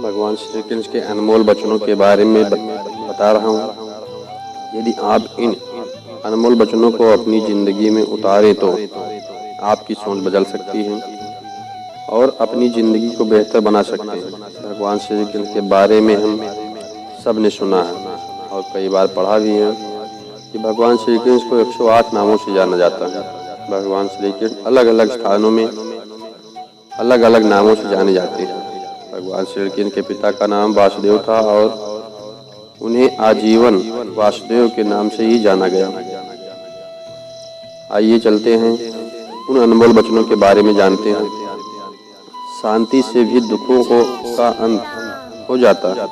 भगवान श्री कृष्ण के अनमोल वचनों के बारे में बता रहा हूँ। यदि आप इन अनमोल वचनों को अपनी जिंदगी में उतारे तो आपकी सोच बदल सकती है और अपनी जिंदगी को बेहतर बना सकते हैं। भगवान श्री कृष्ण के बारे में हम सब ने सुना है और कई बार पढ़ा भी है कि भगवान श्री कृष्ण को 108 नामों से जाना जाता है। भगवान श्री कृष्ण अलग अलग स्थानों में अलग अलग नामों से जाने जाते हैं। भगवान श्री कृष्ण के पिता का नाम वासुदेव था और उन्हें आजीवन वासुदेव के नाम से ही जाना गया। आइए चलते हैं उन अनमोल वचनों के बारे में जानते हैं। शांति से भी दुखों का अंत हो जाता है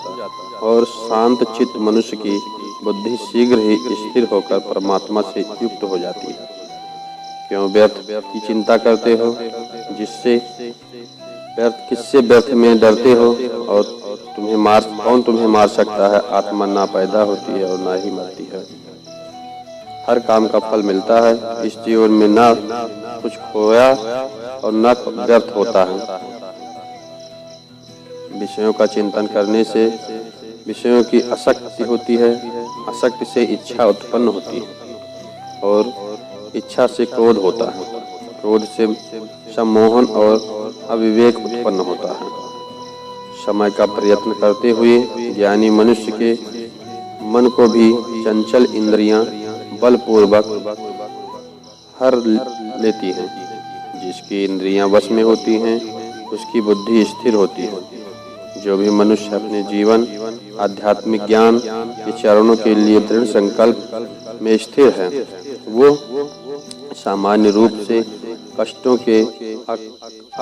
और शांत चित्त मनुष्य की बुद्धि शीघ्र ही स्थिर होकर परमात्मा से युक्त हो जाती है। क्यों व्यर्थ की चिंता करते हो, किससे व्यर्थ में डरते हो और कौन तुम्हें मार सकता है। आत्मा ना पैदा होती है और ना ही मरती है। हर काम का फल मिलता है। इस जीवन में ना कुछ खोया और ना व्यर्थ होता है। विषयों का चिंतन करने से विषयों की आसक्ति होती है। आसक्ति से इच्छा उत्पन्न होती है और इच्छा से क्रोध होता है। क्रोध से सम्मोहन और अविवेक उत्पन्न होता है। समय का प्रयत्न करते हुए ज्ञानी मनुष्य के मन को भी चंचल इंद्रियां बलपूर्वक हर लेती हैं। जिसकी इंद्रियां वश में होती हैं उसकी बुद्धि स्थिर होती है। जो भी मनुष्य अपने जीवन आध्यात्मिक ज्ञान के चरणों के लिए दृढ़ संकल्प में स्थिर है, वो सामान्य रूप से कष्टों के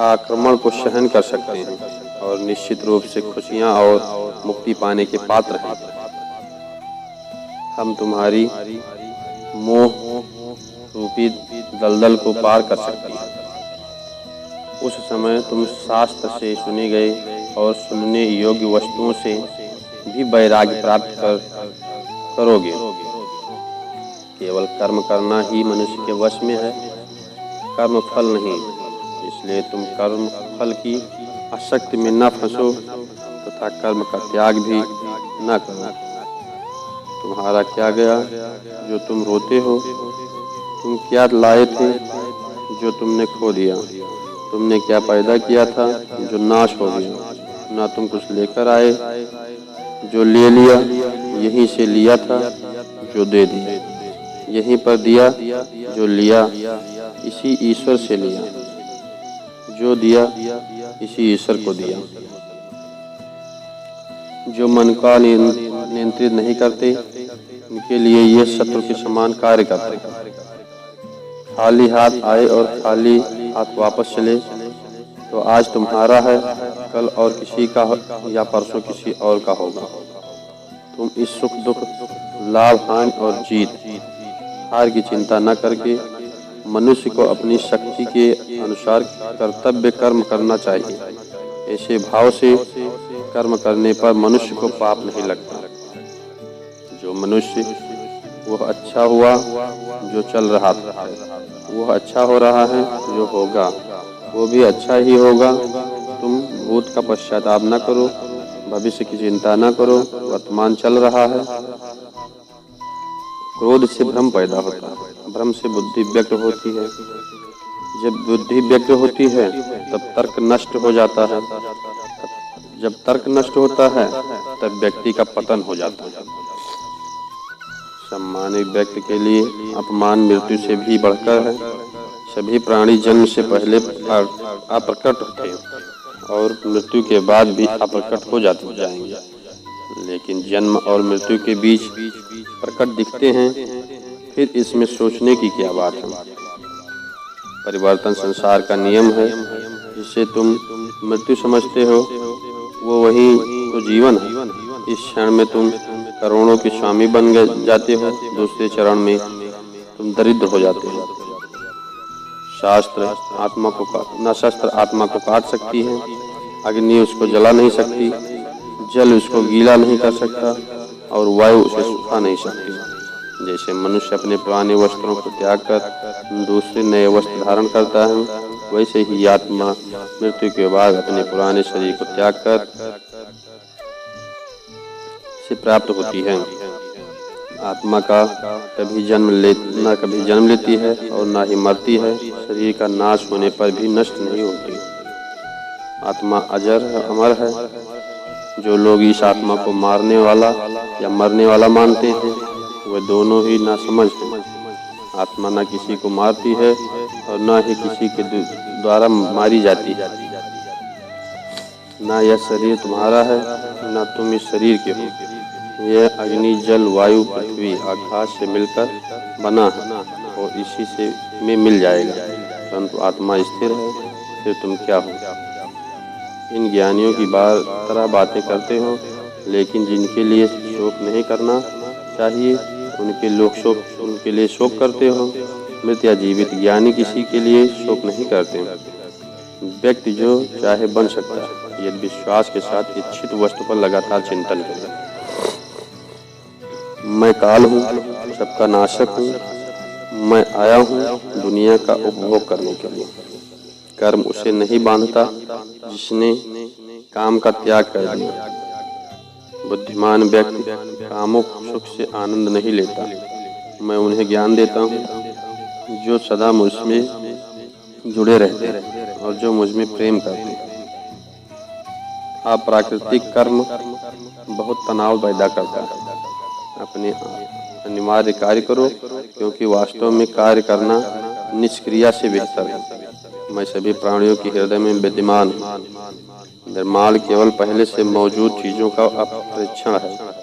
आक्रमण को सहन कर सकते हैं और निश्चित रूप से खुशियां और मुक्ति पाने के पात्र हैं। हम तुम्हारी मोह रूपी दलदल को पार कर सकते हैं। उस समय तुम शास्त्र से सुने गए और सुनने योग्य वस्तुओं से भी वैराग्य प्राप्त करोगे। केवल कर्म करना ही मनुष्य के वश में है, कर्म फल नहीं। इसलिए तुम कर्म फल की आसक्ति में न फंसो तथा कर्म का त्याग भी न करो। तुम्हारा क्या गया जो तुम रोते हो? तुम क्या लाए थे जो तुमने खो दिया? तुमने क्या पैदा किया था जो नाश हो गया? ना तुम कुछ लेकर आए जो ले लिया, यहीं से लिया था जो दे दिया, यहीं पर दिया जो लिया, इसी ईश्वर से लिया, जो दिया इसी ईश्वर को दिया। जो मन का नियंत्रित नहीं करते उनके लिए ये शत्रु के समान कार्य करते हैं। खाली हाथ आए और खाली हाथ वापस चले तो आज तुम्हारा है, कल और किसी का या परसों किसी और का होगा। तुम इस सुख दुख, लाभ हानि और जीत हार की चिंता न करके मनुष्य को अपनी शक्ति के अनुसार कर्तव्य कर्म करना चाहिए। ऐसे भाव से कर्म करने पर मनुष्य को पाप नहीं लगता। जो मनुष्य वह अच्छा हुआ जो चल रहा था, वह अच्छा हो रहा है जो होगा वो भी अच्छा ही होगा। तुम भूत का पश्चाताप न करो, भविष्य की चिंता न करो, वर्तमान चल रहा है। क्रोध से भ्रम पैदा होता है, भ्रम से बुद्धि व्यक्त होती है। जब बुद्धि व्यक्त होती है तब तर्क नष्ट हो जाता है। जब तर्क नष्ट होता है तब व्यक्ति का पतन हो जाता है। सम्मानित व्यक्ति के लिए अपमान मृत्यु से भी बढ़कर है। सभी प्राणी जन्म से पहले अप्रकट होते हैं और मृत्यु के बाद भी अप्रकट हो जाएंगे, लेकिन जन्म और मृत्यु के बीच प्रकट दिखते हैं। फिर इसमें सोचने की क्या बात है? परिवर्तन संसार का नियम है। जिसे तुम मृत्यु समझते हो वो वही तो जीवन है। इस क्षण में तुम करोड़ों के स्वामी बन जाते हो, दूसरे चरण में तुम दरिद्र हो जाते हो। शस्त्र आत्मा को काट सकती है, अग्नि उसको जला नहीं सकती, जल उसको गीला नहीं कर सकता और वायु उसे सुखा नहीं सकती। जैसे मनुष्य अपने पुराने वस्त्रों को त्याग कर दूसरे नए वस्त्र धारण करता है, वैसे ही आत्मा मृत्यु के बाद अपने पुराने शरीर को त्याग कर से प्राप्त होती है। आत्मा का कभी जन्म लेती है और ना ही मरती है। शरीर का नाश होने पर भी नष्ट नहीं होती। आत्मा अजर है, अमर है। जो लोग इस आत्मा को मारने वाला या मरने वाला मानते हैं वे दोनों ही नासमझ हैं। आत्मा न किसी को मारती है और न ही किसी के द्वारा मारी जाती है। न यह शरीर तुम्हारा है न तुम इस शरीर के हो। यह अग्नि, जल, वायु, पृथ्वी, आकाश से मिलकर बना है और इसी से में मिल जाएगा। परंतु आत्मा स्थिर है, फिर तुम क्या हो? इन ज्ञानियों की तरह बातें करते हो, लेकिन जिनके लिए शोक नहीं करना चाहिए उनके लिए शोक करते हो। मृत या जीवित ज्ञानी किसी के लिए शोक नहीं करते। व्यक्ति जो चाहे बन सकता है यदि विश्वास के साथ इच्छित वस्तु पर लगातार चिंतन करे। मैं काल हूँ, सबका नाशक हूँ। मैं आया हूँ दुनिया का उपभोग करने के लिए। कर्म उसे नहीं बांधता जिसने काम का त्याग कर दिया। बुद्धिमान व्यक्ति कामों सुख से आनंद नहीं लेता। मैं उन्हें ज्ञान देता हूँ जो सदा मुझमें जुड़े रहते हैं और जो मुझमें प्रेम करते हैं। अप्राकृतिक कर्म बहुत तनाव पैदा करता है। अपने अनिवार्य कार्य करो, क्योंकि वास्तव में कार्य करना निष्क्रिया से बेहतर है। मैं सभी प्राणियों के हृदय में विद्यमान हूँ। निर्माण केवल पहले से मौजूद चीजों का अपरीक्षण है।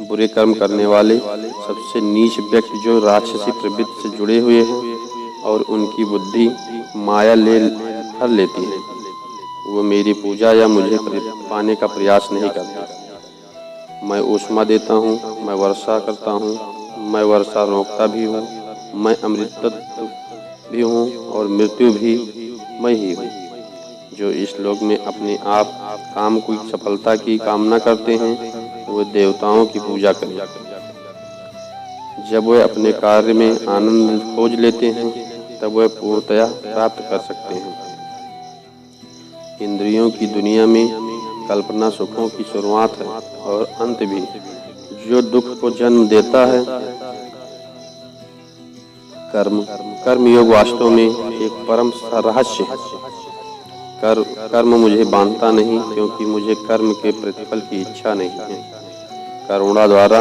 बुरे कर्म करने वाले सबसे नीच व्यक्ति जो राक्षसी प्रवृत्ति से जुड़े हुए हैं और उनकी बुद्धि माया भर लेती है, वो मेरी पूजा या मुझे पाने का प्रयास नहीं करते। मैं ऊष्मा देता हूँ, मैं वर्षा करता हूँ, मैं वर्षा रोकता भी हूँ, मैं अमृतत्व भी हूँ और मृत्यु भी मैं ही हूँ। जो इस लोक में अपने आप काम की सफलता की कामना करते हैं वे देवताओं की पूजा करें। जब वे अपने कार्य में आनंद खोज लेते हैं तब वे पूर्णतया प्राप्त कर सकते हैं। इंद्रियों की दुनिया में कल्पना सुखों की शुरुआत है और अंत भी। जो दुख को जन्म देता है कर्म योग वास्तव में एक परम रहस्य है। कर्म मुझे बांधता नहीं, क्योंकि मुझे कर्म के प्रतिफल की इच्छा नहीं है। करुणा द्वारा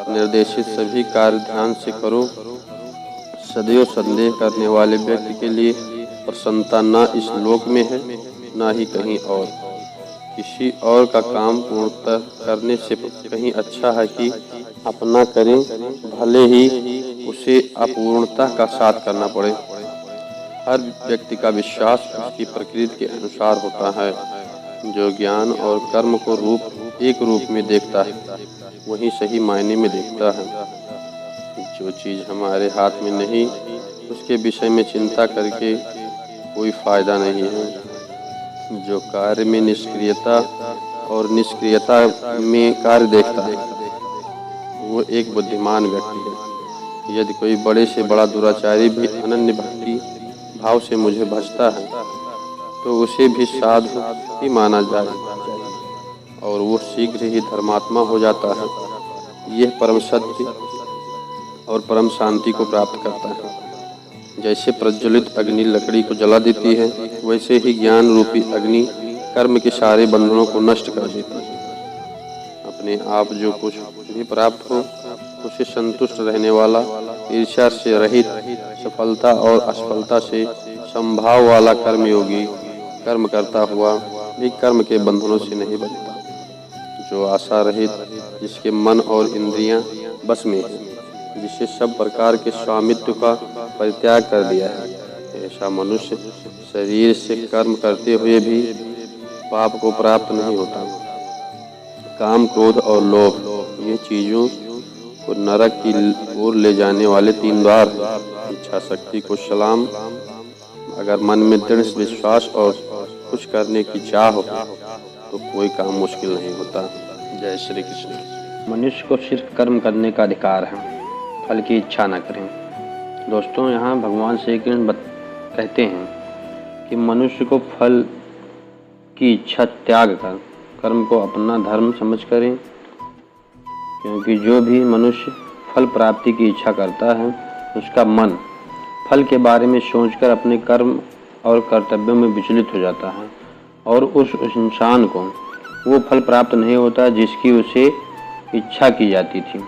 निर्देशित सभी कार्य ध्यान से करो। सदैव संदेह करने वाले व्यक्ति के लिए प्रसन्नता न इस लोक में है न ही कहीं और। किसी और का काम पूर्णतः करने से कहीं अच्छा है कि अपना करें, भले ही उसे अपूर्णता का साथ करना पड़े। हर व्यक्ति का विश्वास उसकी प्रकृति के अनुसार होता है। जो ज्ञान और कर्म को एक रूप में देखता है वही सही मायने में देखता है। जो चीज़ हमारे हाथ में नहीं उसके विषय में चिंता करके कोई फायदा नहीं है। जो कार्य में निष्क्रियता और निष्क्रियता में कार्य देखता है वो एक बुद्धिमान व्यक्ति है। यदि कोई बड़े से बड़ा दुराचारी भी अनन्य भक्ति भाव से मुझे भजता है तो उसे भी साधु ही माना जाए और वो शीघ्र ही धर्मात्मा हो जाता है। यह परम सत्य और परम शांति को प्राप्त करता है। जैसे प्रज्वलित अग्नि लकड़ी को जला देती है, वैसे ही ज्ञान रूपी अग्नि कर्म के सारे बंधनों को नष्ट कर देती है। अपने आप जो कुछ भी प्राप्त हो उसे संतुष्ट रहने वाला, ईर्ष्या से रहित, सफलता और असफलता से संभाव वाला कर्मयोगी कर्म करता हुआ भी कर्म के बंधनों से नहीं बचता। जो आशा रहित, जिसके मन और इंद्रियां बस में है, जिसे सब प्रकार के स्वामित्व का परित्याग कर दिया है, ऐसा मनुष्य शरीर से कर्म करते हुए भी पाप को प्राप्त नहीं होता। काम, क्रोध और लोभ ये चीजों को नरक की ओर ले जाने वाले 3 द्वार हैं। इच्छा शक्ति को सलाम। अगर मन में दृढ़ विश्वास और कुछ करने की चाह हो तो कोई काम मुश्किल नहीं होता। जय श्री कृष्ण। मनुष्य को सिर्फ कर्म करने का अधिकार है, फल की इच्छा न करें। दोस्तों, यहाँ भगवान श्री कृष्ण कहते हैं कि मनुष्य को फल की इच्छा त्याग कर कर्म को अपना धर्म समझ करें क्योंकि जो भी मनुष्य फल प्राप्ति की इच्छा करता है, उसका मन फल के बारे में सोचकर अपने कर्म और कर्तव्यों में विचलित हो जाता है और उस इंसान को वो फल प्राप्त नहीं होता जिसकी उसे इच्छा की जाती थी।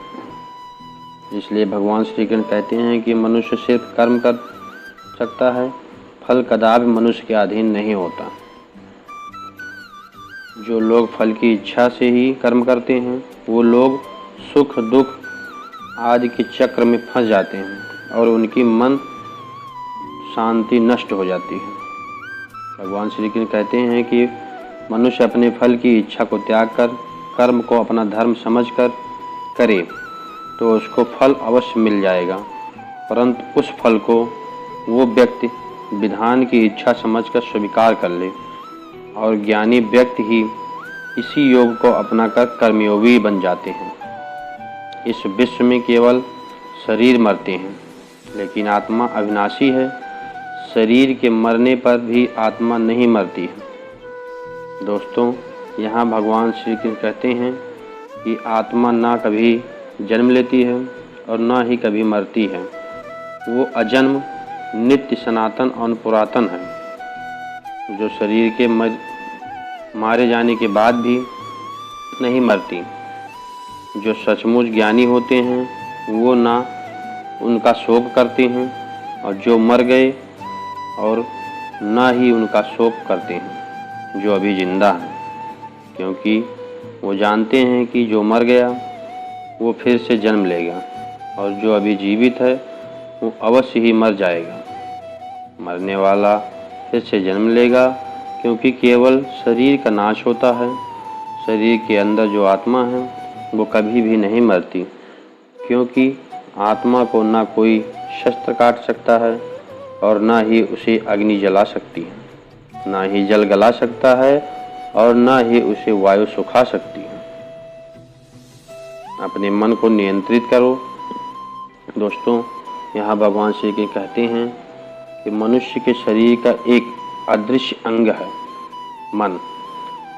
इसलिए भगवान श्री कृष्ण कहते हैं कि मनुष्य सिर्फ कर्म कर सकता है, फल कदापि मनुष्य के अधीन नहीं होता। जो लोग फल की इच्छा से ही कर्म करते हैं, वो लोग सुख दुख आदि के चक्र में फंस जाते हैं और उनकी मन शांति नष्ट हो जाती है। भगवान श्री कृष्ण कहते हैं कि मनुष्य अपने फल की इच्छा को त्याग कर कर्म को अपना धर्म समझकर करे तो उसको फल अवश्य मिल जाएगा, परंतु उस फल को वो व्यक्ति विधान की इच्छा समझकर स्वीकार कर ले और ज्ञानी व्यक्ति ही इसी योग को अपनाकर कर्मयोगी बन जाते हैं। इस विश्व में केवल शरीर मरते हैं, लेकिन आत्मा अविनाशी है। शरीर के मरने पर भी आत्मा नहीं मरती है। दोस्तों, यहाँ भगवान श्री कृष्ण कहते हैं कि आत्मा ना कभी जन्म लेती है और ना ही कभी मरती है। वो अजन्म, नित्य, सनातन और पुरातन है, जो शरीर के मारे जाने के बाद भी नहीं मरती। जो सचमुच ज्ञानी होते हैं वो ना उनका शोक करते हैं और जो मर गए और ना ही उनका शोक करते हैं जो अभी जिंदा हैं, क्योंकि वो जानते हैं कि जो मर गया वो फिर से जन्म लेगा और जो अभी जीवित है वो अवश्य ही मर जाएगा। मरने वाला फिर से जन्म लेगा, क्योंकि केवल शरीर का नाश होता है। शरीर के अंदर जो आत्मा है वो कभी भी नहीं मरती, क्योंकि आत्मा को ना कोई शस्त्र काट सकता है और ना ही उसे अग्नि जला सकती है, ना ही जल गला सकता है और ना ही उसे वायु सुखा सकती है। अपने मन को नियंत्रित करो। दोस्तों, यहाँ भगवान श्री कृष्ण कहते हैं कि मनुष्य के शरीर का एक अदृश्य अंग है मन,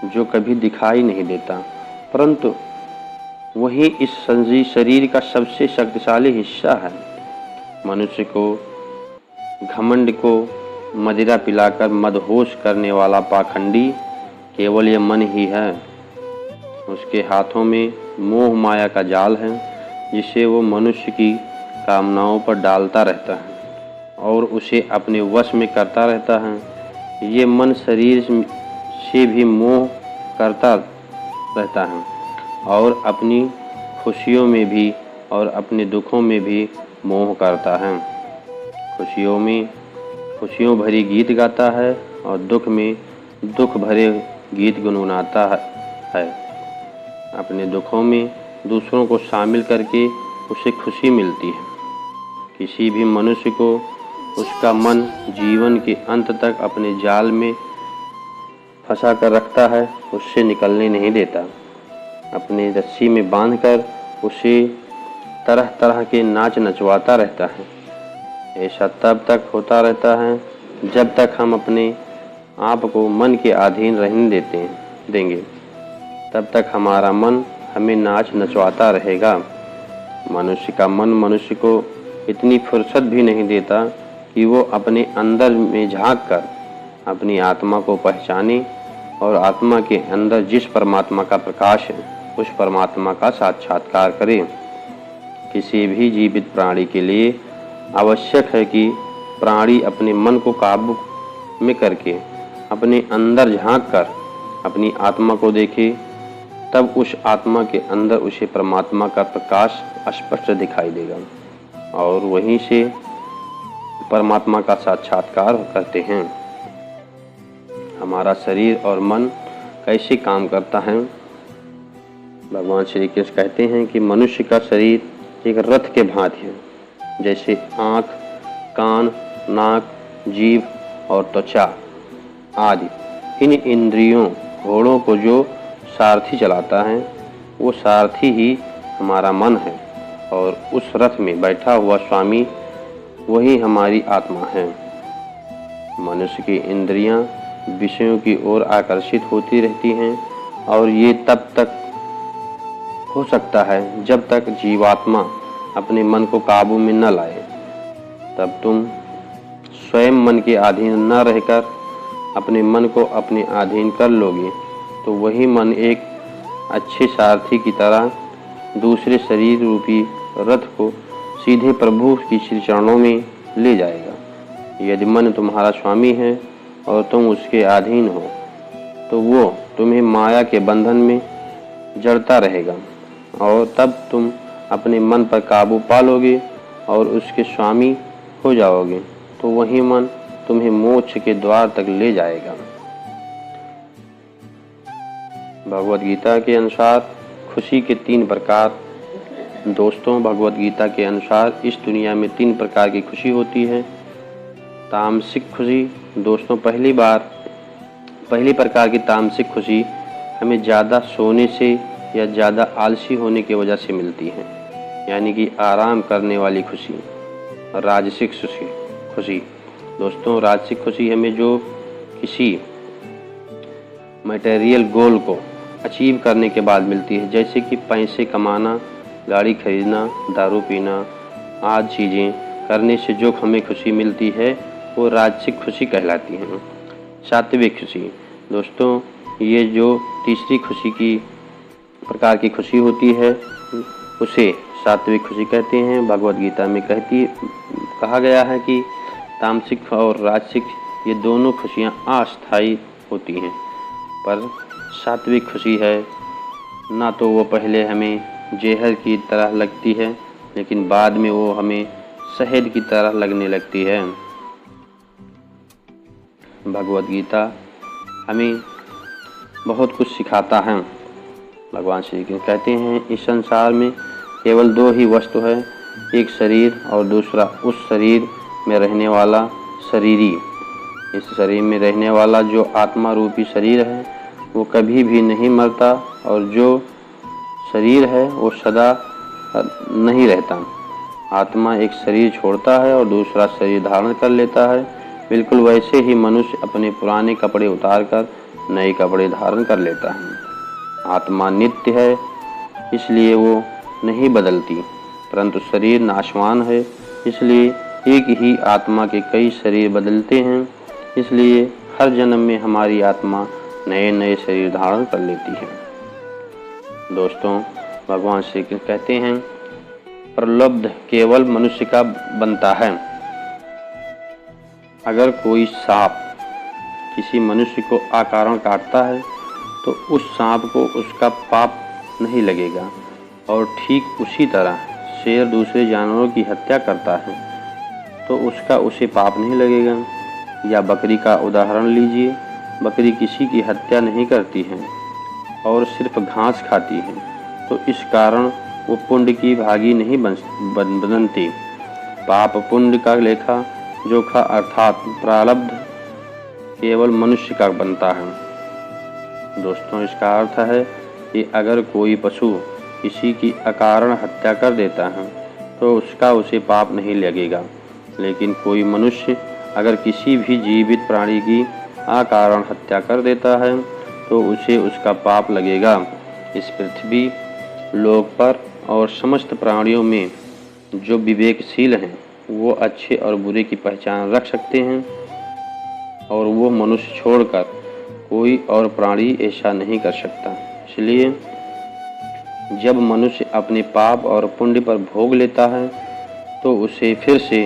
जो कभी दिखाई नहीं देता, परंतु वही इस शरीर का सबसे शक्तिशाली हिस्सा है। मनुष्य को घमंड को मदिरा पिलाकर मदहोश करने वाला पाखंडी केवल ये मन ही है। उसके हाथों में मोह माया का जाल है, जिसे वो मनुष्य की कामनाओं पर डालता रहता है और उसे अपने वश में करता रहता है। ये मन शरीर से भी मोह करता रहता है और अपनी खुशियों में भी और अपने दुखों में भी मोह करता है। खुशियों भरी गीत गाता है और दुख में दुख भरे गीत गुनगुनाता है। अपने दुखों में दूसरों को शामिल करके उसे खुशी मिलती है। किसी भी मनुष्य को उसका मन जीवन के अंत तक अपने जाल में फंसा कर रखता है, उससे निकलने नहीं देता। अपनी रस्सी में बांधकर उसे तरह तरह के नाच नचवाता रहता है। ऐसा तब तक होता रहता है जब तक हम अपने आप को मन के अधीन रहने देंगे, तब तक हमारा मन हमें नाच नचवाता रहेगा। मनुष्य का मन मनुष्य को इतनी फुर्सत भी नहीं देता कि वो अपने अंदर में झांक कर अपनी आत्मा को पहचाने और आत्मा के अंदर जिस परमात्मा का प्रकाश है उस परमात्मा का साक्षात्कार करे। किसी भी जीवित प्राणी के लिए आवश्यक है कि प्राणी अपने मन को काबू में करके अपने अंदर झांक कर अपनी आत्मा को देखे, तब उस आत्मा के अंदर उसे परमात्मा का प्रकाश स्पष्ट दिखाई देगा और वहीं से परमात्मा का साक्षात्कार करते हैं। हमारा शरीर और मन कैसे काम करता है? भगवान श्री कृष्ण कहते हैं कि मनुष्य का शरीर एक रथ के भांति है, जैसे आँख, कान, नाक, जीभ और त्वचा आदि इन इंद्रियों घोड़ों को जो सारथी चलाता है, वो सारथी ही हमारा मन है और उस रथ में बैठा हुआ स्वामी वही हमारी आत्मा है। मनुष्य की इंद्रियां विषयों की ओर आकर्षित होती रहती हैं और ये तब तक हो सकता है जब तक जीवात्मा अपने मन को काबू में न लाए। तब तुम स्वयं मन के अधीन न रहकर अपने मन को अपने अधीन कर लोगे तो वही मन एक अच्छे सारथी की तरह दूसरे शरीर रूपी रथ को सीधे प्रभु की श्री चरणों में ले जाएगा। यदि मन तुम्हारा स्वामी है और तुम उसके अधीन हो तो वो तुम्हें माया के बंधन में जड़ता रहेगा और तब तुम अपने मन पर काबू पा लोगे और उसके स्वामी हो जाओगे तो वही मन तुम्हें मोक्ष के द्वार तक ले जाएगा। भगवद गीता के अनुसार खुशी के 3 प्रकार। दोस्तों, भगवद गीता के अनुसार इस दुनिया में 3 प्रकार की खुशी होती है। तामसिक खुशी। दोस्तों, पहली प्रकार की तामसिक खुशी हमें ज़्यादा सोने से या ज़्यादा आलसी होने की वजह से मिलती है, यानी कि आराम करने वाली खुशी। राजसिक खुशी। दोस्तों, राजसिक खुशी हमें जो किसी मटेरियल गोल को अचीव करने के बाद मिलती है, जैसे कि पैसे कमाना, गाड़ी खरीदना, दारू पीना आदि चीज़ें करने से जो हमें खुशी मिलती है वो राजसिक खुशी कहलाती है। सात्विक खुशी। दोस्तों, ये जो तीसरी खुशी की प्रकार की खुशी होती है उसे सात्विक खुशी कहते हैं। भगवद गीता में कहा गया है कि तामसिक और राजसिक ये दोनों खुशियाँ अस्थायी होती हैं, पर सात्विक खुशी है ना तो वो पहले हमें जहर की तरह लगती है लेकिन बाद में वो हमें शहद की तरह लगने लगती है। भगवद गीता हमें बहुत कुछ सिखाता है। भगवान श्री कृष्ण कहते हैं इस संसार में केवल 2 ही वस्तु है, एक शरीर और दूसरा उस शरीर में रहने वाला शरीरी। इस शरीर में रहने वाला जो आत्मा रूपी शरीर है वो कभी भी नहीं मरता और जो शरीर है वो सदा नहीं रहता। आत्मा एक शरीर छोड़ता है और दूसरा शरीर धारण कर लेता है। बिल्कुल वैसे ही मनुष्य अपने पुराने कपड़े उतारकर नए कपड़े धारण कर लेता है। आत्मा नित्य है इसलिए वो नहीं बदलती, परंतु शरीर नाशवान है इसलिए एक ही आत्मा के कई शरीर बदलते हैं। इसलिए हर जन्म में हमारी आत्मा नए नए शरीर धारण कर लेती है। दोस्तों, भगवान श्री कृष्ण कहते हैं प्रलोभ केवल मनुष्य का बनता है। अगर कोई सांप किसी मनुष्य को अकारण काटता है तो उस सांप को उसका पाप नहीं लगेगा और ठीक उसी तरह शेर दूसरे जानवरों की हत्या करता है तो उसका उसे पाप नहीं लगेगा। या बकरी का उदाहरण लीजिए, बकरी किसी की हत्या नहीं करती है और सिर्फ घास खाती है तो इस कारण वो पुण्य की भागी नहीं बनती। पाप पुण्य का लेखा जोखा अर्थात प्रारब्ध केवल मनुष्य का बनता है। दोस्तों, इसका अर्थ है कि अगर कोई पशु किसी की अकारण हत्या कर देता है तो उसका उसे पाप नहीं लगेगा, लेकिन कोई मनुष्य अगर किसी भी जीवित प्राणी की अकारण हत्या कर देता है तो उसे उसका पाप लगेगा। इस पृथ्वी लोक पर और समस्त प्राणियों में जो विवेकशील हैं वो अच्छे और बुरे की पहचान रख सकते हैं और वो मनुष्य छोड़कर कोई और प्राणी ऐसा नहीं कर सकता। इसलिए जब मनुष्य अपने पाप और पुण्य पर भोग लेता है तो उसे फिर से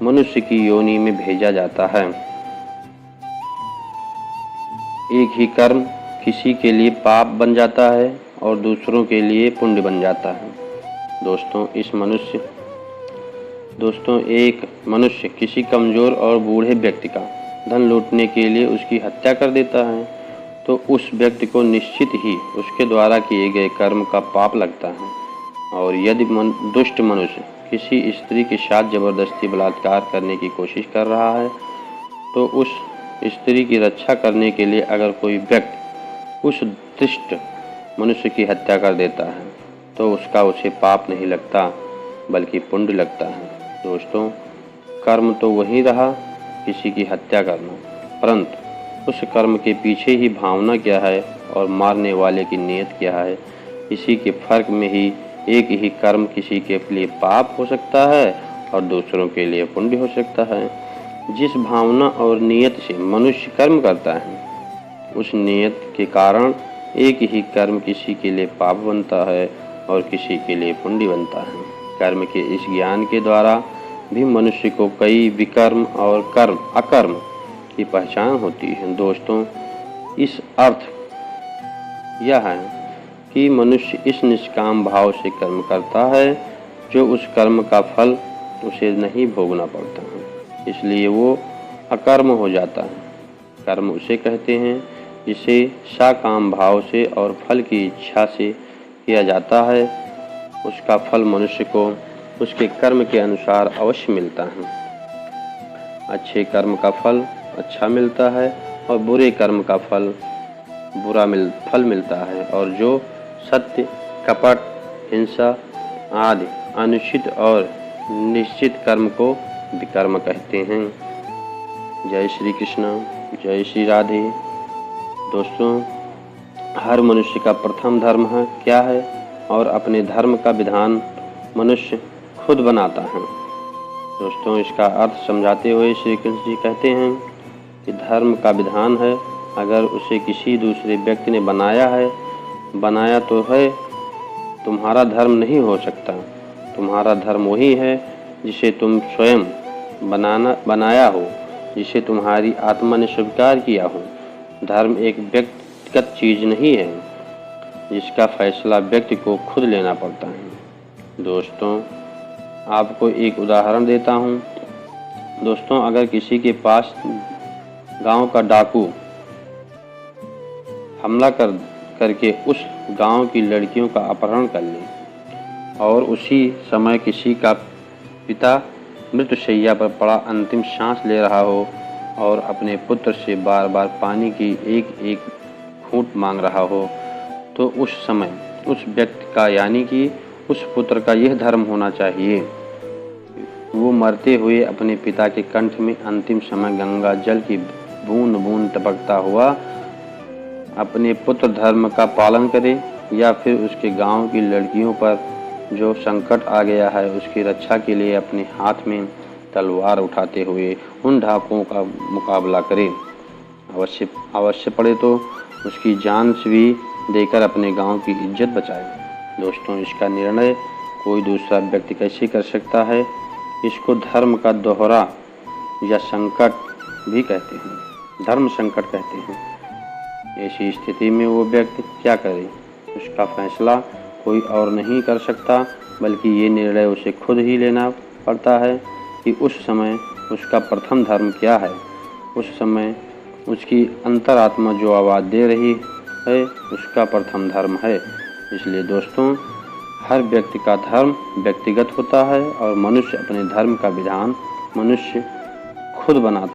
मनुष्य की योनि में भेजा जाता है। एक ही कर्म किसी के लिए पाप बन जाता है और दूसरों के लिए पुण्य बन जाता है। दोस्तों, एक मनुष्य किसी कमज़ोर और बूढ़े व्यक्ति का धन लूटने के लिए उसकी हत्या कर देता है तो उस व्यक्ति को निश्चित ही उसके द्वारा किए गए कर्म का पाप लगता है। और यदि दुष्ट मनुष्य किसी स्त्री के साथ जबरदस्ती बलात्कार करने की कोशिश कर रहा है तो उस स्त्री की रक्षा करने के लिए अगर कोई व्यक्ति उस दुष्ट मनुष्य की हत्या कर देता है तो उसका उसे पाप नहीं लगता बल्कि पुण्य लगता है। दोस्तों, कर्म तो वही रहा किसी की हत्या करना, परंतु उस कर्म के पीछे ही भावना क्या है और मारने वाले की नीयत क्या है इसी के फर्क में ही एक ही कर्म किसी के लिए पाप हो सकता है और दूसरों के लिए पुण्य हो सकता है। जिस भावना और नियत से मनुष्य कर्म करता है, उस नियत के कारण एक ही कर्म किसी के लिए पाप बनता है और किसी के लिए पुण्य बनता है। कर्म के इस ज्ञान के द्वारा भी मनुष्य को कई विकर्म और कर्म अकर्म की पहचान होती है। दोस्तों, इस अर्थ यह है कि मनुष्य इस निष्काम भाव से कर्म करता है जो उस कर्म का फल उसे नहीं भोगना पड़ता है, इसलिए वो अकर्म हो जाता है। कर्म उसे कहते हैं जिसे सकाम भाव से और फल की इच्छा से किया जाता है। उसका फल मनुष्य को उसके कर्म के अनुसार अवश्य मिलता है। अच्छे कर्म का फल अच्छा मिलता है और बुरे कर्म का फल फल मिलता है। और जो सत्य, कपट, हिंसा आदि अनुचित और निश्चित कर्म को विकर्म कहते हैं। जय श्री कृष्ण, जय श्री राधे। दोस्तों, हर मनुष्य का प्रथम धर्म क्या है और अपने धर्म का विधान मनुष्य खुद बनाता है। दोस्तों, इसका अर्थ समझाते हुए श्री कृष्ण जी कहते हैं कि धर्म का विधान है, अगर उसे किसी दूसरे व्यक्ति ने बनाया तो है, तुम्हारा धर्म नहीं हो सकता। तुम्हारा धर्म वही है जिसे तुम स्वयं बनाया हो, जिसे तुम्हारी आत्मा ने स्वीकार किया हो। धर्म एक व्यक्तिगत चीज नहीं है जिसका फैसला व्यक्ति को खुद लेना पड़ता है। दोस्तों, आपको एक उदाहरण देता हूँ। दोस्तों, अगर किसी के पास गांव का डाकू हमला करके उस गांव की लड़कियों का अपहरण कर ले और उसी समय किसी का पिता मृत्युशैया पर पड़ा अंतिम सांस ले रहा हो और अपने पुत्र से बार बार पानी की एक एक घूंट मांग रहा हो, तो उस समय उस व्यक्ति का यानी कि उस पुत्र का यह धर्म होना चाहिए, वो मरते हुए अपने पिता के कंठ में अंतिम समय गंगा जल की बूंद बूंद टपकता हुआ अपने पुत्र धर्म का पालन करे, या फिर उसके गांव की लड़कियों पर जो संकट आ गया है उसकी रक्षा के लिए अपने हाथ में तलवार उठाते हुए उन डाकुओं का मुकाबला करे। अवश्य पड़े तो उसकी जान भी देकर अपने गांव की इज्जत बचाए। दोस्तों, इसका निर्णय कोई दूसरा व्यक्ति कैसे कर सकता है? इसको धर्म का दोहरा या संकट भी कहते हैं, धर्म संकट कहते हैं। ऐसी स्थिति में वो व्यक्ति क्या करे? उसका फैसला कोई और नहीं कर सकता, बल्कि ये निर्णय उसे खुद ही लेना पड़ता है कि उस समय उसका प्रथम धर्म क्या है। उस समय उसकी अंतरात्मा जो आवाज़ दे रही है उसका प्रथम धर्म है। इसलिए दोस्तों, हर व्यक्ति का धर्म व्यक्तिगत होता है और मनुष्य अपने धर्म का विधान मनुष्य खुद बनाता है।